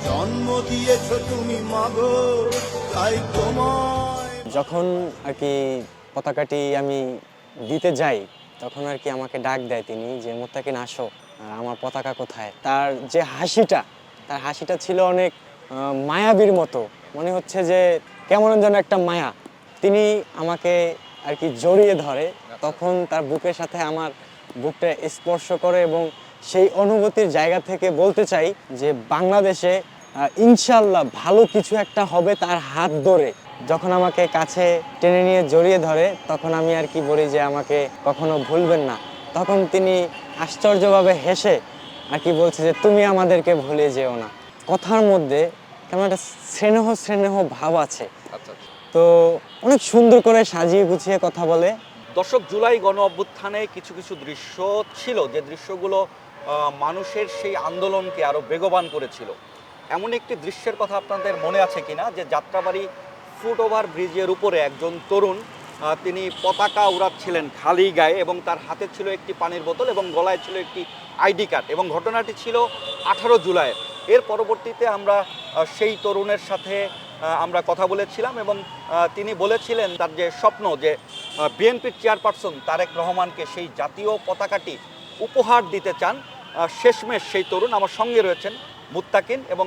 জন্ম দিয়েছ তুমি মাগো, তাই তোমায়। যখন আর কি পতাকাটি আমি দিতে যাই, তখন আর কি আমাকে ডাক দেয় তিনি যে মোত্তাকিন আসো, আর আমার পতাকা কোথায়। তার যে হাসিটা, তার হাসিটা ছিল অনেক মায়াবীর মতো, মনে হচ্ছে যে কেমন যেন একটা মায়া। তিনি আমাকে আর কি জড়িয়ে ধরে, তখন তার বুকের সাথে আমার বুকটা স্পর্শ করে এবং সেই অনুভূতির জায়গা থেকে বলতে চাই যে বাংলাদেশে ইনশাল্লাহ ভালো কিছু একটা হবে তার হাত ধরে। যখন আমাকে কাছে টেনে নিয়ে জড়িয়ে ধরে, তখন আমি আর কি বলি যে আমাকে কখনো ভুলবেন না। তখন তিনি আশ্চর্যভাবে হেসে আর কি বলছে যে তুমি আমাদেরকে ভুলে যেও না। কথার মধ্যে কেমন একটা স্নেহ স্নেহ ভাব আছে। আচ্ছা। তো অনেক সুন্দর করে সাজিয়ে গুছিয়ে কথা বলে। দর্শক, জুলাই গণ অভ্যুত্থানে কিছু কিছু দৃশ্য ছিল যে দৃশ্যগুলো মানুষের সেই আন্দোলনকে আরো বেগবান করেছিল। এমন একটি দৃশ্যের কথা আপনাদের মনে আছে কিনা, যে যাত্রাবাড়ি ফুটওভার ব্রিজের উপরে একজন তরুণ তিনি পতাকা উড়াচ্ছিলেন খালি গায়ে, এবং তার হাতে ছিল একটি পানির বোতল এবং গলায় ছিল একটি আইডি কার্ড, এবং ঘটনাটি ছিল 18 জুলাইয়ের। এর পরবর্তীতে আমরা সেই তরুণের সাথে আমরা কথা বলেছিলাম, এবং তিনি বলেছিলেন তার যে স্বপ্ন, যে বিএনপির চেয়ারপারসন তারেক রহমানকে সেই জাতীয় পতাকাটি উপহার দিতে চান। শেষমেশ সেই তরুণ আমার সঙ্গে রয়েছেন মুত্তাকিন, এবং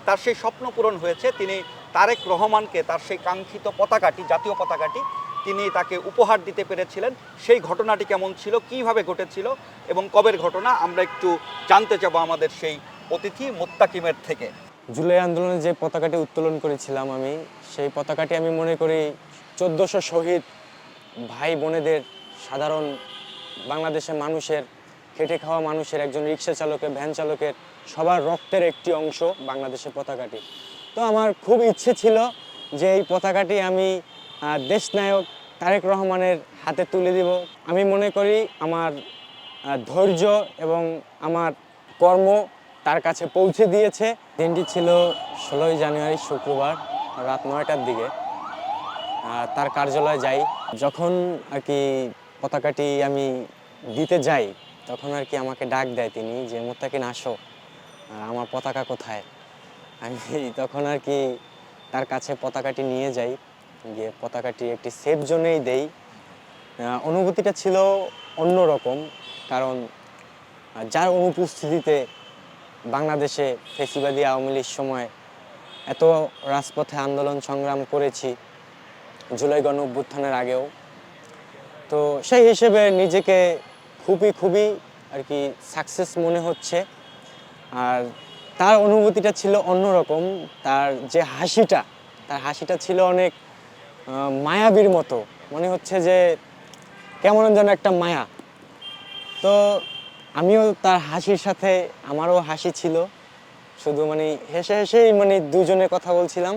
তার সেই স্বপ্ন পূরণ হয়েছে। তিনি তারেক রহমানকে তার সেই কাঙ্ক্ষিত পতাকাটি, জাতীয় পতাকাটি, তিনি তাকে উপহার দিতে পেরেছিলেন। সেই ঘটনাটি কেমন ছিল, কিভাবে ঘটেছিল এবং কবের ঘটনা, আমরা একটু জানতে চাবো আমাদের সেই অতিথি মুত্তাকিমের থেকে। জুলাই আন্দোলনে যে পতাকাটি উত্তোলন করেছিলাম আমি, সেই পতাকাটি আমি মনে করি 1400 শহীদ ভাই বোনেদের, সাধারণ বাংলাদেশের মানুষের, খেটে খাওয়া মানুষের, একজন রিক্সা চালকের, ভ্যান চালকের, সবার রক্তের একটি অংশ বাংলাদেশের পতাকাটি। তো আমার খুব ইচ্ছে ছিল যে এই পতাকাটি আমি দেশনায়ক তারেক রহমানের হাতে তুলে দিব। আমি মনে করি আমার ধৈর্য এবং আমার কর্ম তার কাছে পৌঁছে দিয়েছে। দিনটি ছিল 16ই জানুয়ারি, শুক্রবার, রাত 9টার দিকে তার কার্যালয়ে যাই। যখন আর কি পতাকাটি আমি দিতে যাই, তখন আর কি আমাকে ডাক দেয় তিনি যে মোত্তাকিন আসো, আর আমার পতাকা কোথায়। আমি তখন আর কি তার কাছে পতাকাটি নিয়ে যাই, গিয়ে পতাকাটি একটি সেফ জোনেই দেই। অনুভূতিটা ছিল অন্যরকম, কারণ যার অনুপস্থিতিতে বাংলাদেশে ফ্যাসিবাদী আওয়ামী লীগ সময় এত রাজপথে আন্দোলন সংগ্রাম করেছি, জুলাই গণ অভ্যুত্থানের আগেও। তো সেই হিসেবে নিজেকে খুবই আর কি সাকসেস মনে হচ্ছে। আর তার অনুভূতিটা ছিল অন্যরকম। তার যে হাসিটা, তার হাসিটা ছিল অনেক মায়াবীর মতো, মনে হচ্ছে যে কেমন যেন একটা মায়া। তো আমিও তার হাসির সাথে আমারও হাসি ছিল, শুধু মানে হেসে হেসেই মানে দুজনে কথা বলছিলাম।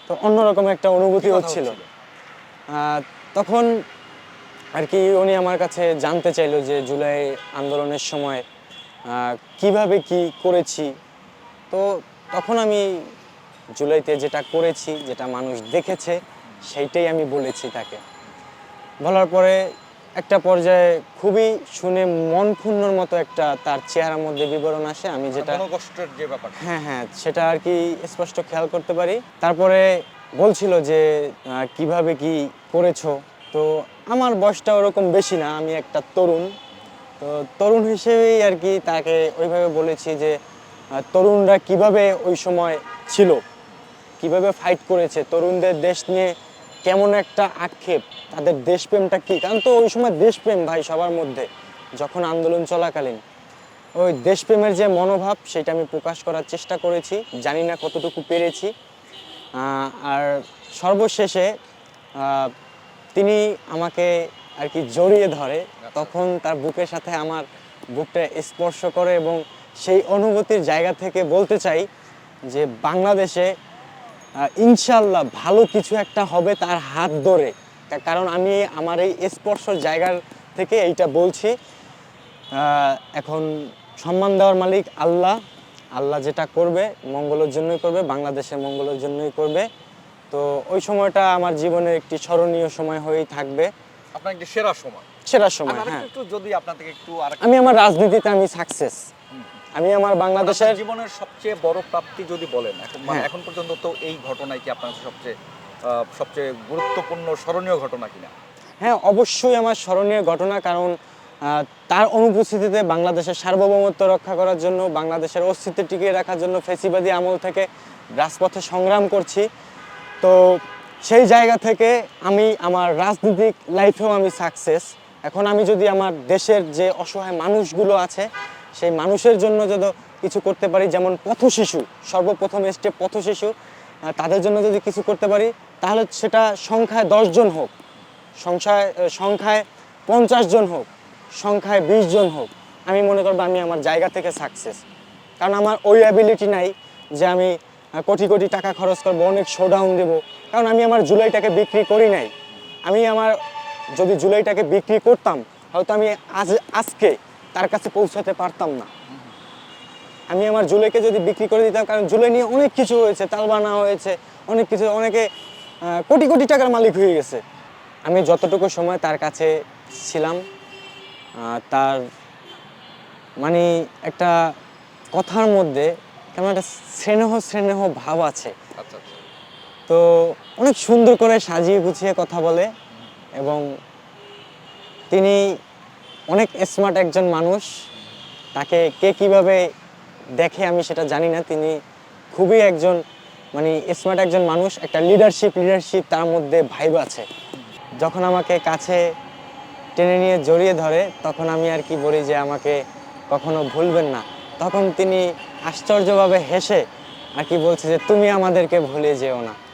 তো অন্যরকম একটা অনুভূতি হচ্ছিল। তখন আর কি উনি আমার কাছে জানতে চাইলো যে জুলাই আন্দোলনের সময় কিভাবে কি করেছি। তো তখন আমি জুলাইতে যেটা করেছি, যেটা মানুষ দেখেছে, সেইটাই আমি বলেছি তাকে। বলার পরে একটা পর্যায়ে খুবই শুনে মন ক্ষুণ্ণর মতো একটা তার চেহারার মধ্যে বিবরণ আসে। আমি যেটা কষ্টের যে ব্যাপার, হ্যাঁ সেটা আর কি স্পষ্ট খেয়াল করতে পারি। তারপরে বলছিল যে কিভাবে কি করেছো। তো আমার বয়সটা ওরকম বেশি না, আমি একটা তরুণ। তো তরুণ হিসেবেই আর কি তাকে ওইভাবে বলেছি যে তরুণরা কিভাবে ওই সময় ছিল, কিভাবে ফাইট করেছে, তরুণদের দেশ নিয়ে কেমন একটা আক্ষেপ, তাদের দেশপ্রেমটা কী। কারণ তো ওই সময় দেশপ্রেম ভাই সবার মধ্যে, যখন আন্দোলন চলাকালীন ওই দেশপ্রেমের যে মনোভাব, সেটা আমি প্রকাশ করার চেষ্টা করেছি, জানি না কতটুকু পেরেছি। আর সর্বশেষে তিনি আমাকে আর কি জড়িয়ে ধরে, তখন তার বুকের সাথে আমার বুকটা স্পর্শ করে, এবং সেই অনুভূতির জায়গা থেকে বলতে চাই যে বাংলাদেশে ইনশাল্লাহ ভালো কিছু একটা হবে তার হাত ধরে। কারণ আমি আমার এই স্পর্শর জায়গার থেকে এইটা বলছি। এখন সম্মান দেওয়ার মালিক আল্লাহ, আল্লাহ যেটা করবে মঙ্গলের জন্যই করবে, বাংলাদেশের মঙ্গলের জন্যই করবে। তো ওই সময়টা আমার জীবনের একটি স্মরণীয় সময় হয়েই থাকবে। আপনার একটি সেরা সময়। সেরা সময়, হ্যাঁ। একটু যদি আপনার থেকে একটু আমি আমার রাজনীতিতে আমি সাকসেস, আমি আমার বাংলাদেশের আপনার জীবনের সবচেয়ে বড় প্রাপ্তি যদি বলেন এখন মানে হ্যাঁ। এখন পর্যন্ত তো এই ঘটনাই কি আপনার সবচেয়ে গুরুত্বপূর্ণ স্মরণীয় ঘটনা কিনা? হ্যাঁ, অবশ্যই আমার স্মরণীয় ঘটনা, কারণ তার অনুপস্থিতিতে বাংলাদেশের সার্বভৌমত্ব রক্ষা করার জন্য, বাংলাদেশের অস্তিত্ব টিকিয়ে রাখার জন্য ফ্যাসিবাদী আমল থেকে রাজপথে সংগ্রাম করছি। তো সেই জায়গা থেকে আমি আমার রাজনৈতিক লাইফেও আমি সাকসেস। এখন আমি যদি আমার দেশের যে অসহায় মানুষগুলো আছে সেই মানুষের জন্য যদি কিছু করতে পারি, যেমন পথশিশু, সর্বপ্রথম স্টেপ পথশিশু, তাদের জন্য যদি কিছু করতে পারি, তাহলে সেটা সংখ্যায় 10 জন হোক, সংখ্যায় 50 জন হোক, সংখ্যায় 20 জন হোক, আমি মনে করবো আমি আমার জায়গা থেকে সাকসেস। কারণ আমার ওই অ্যাবিলিটি নাই যে আমি কোটি কোটি টাকা খরচ করবো, অনেক শোডাউন দেবো। কারণ আমি আমার জুলাইটাকে বিক্রি করি নাই। আমি আমার যদি জুলাইটাকে বিক্রি করতাম, হয়তো আমি আজকে তার কাছে পৌঁছাতে পারতাম না। আমি আমার জুলাইকে যদি বিক্রি করে দিতাম, কারণ জুলাই নিয়ে অনেক কিছু হয়েছে, তালবানা হয়েছে, অনেক কিছু, অনেকে কোটি কোটি টাকার মালিক হয়ে গেছে। আমি যতটুকু সময় তার কাছে ছিলাম, তার মানে একটা কথার মধ্যে কেমন একটা স্নেহ স্নেহ ভাব আছে। আচ্ছা আচ্ছা। তো অনেক সুন্দর করে সাজিয়ে গুছিয়ে কথা বলে, এবং তিনি অনেক স্মার্ট একজন মানুষ। তাকে কে কিভাবে দেখে আমি সেটা জানি না, তিনি খুবই একজন মানে স্মার্ট একজন মানুষ। একটা লিডারশিপ তার মধ্যে ভাইব আছে। যখন আমাকে কাছে টেনে নিয়ে জড়িয়ে ধরে, তখন আমি আর কি বলি যে আমাকে কখনো ভুলবেন না। তখন তিনি আশ্চর্যভাবে হেসে আর কি বলছে যে তুমি আমাদেরকে ভুলে যেও না।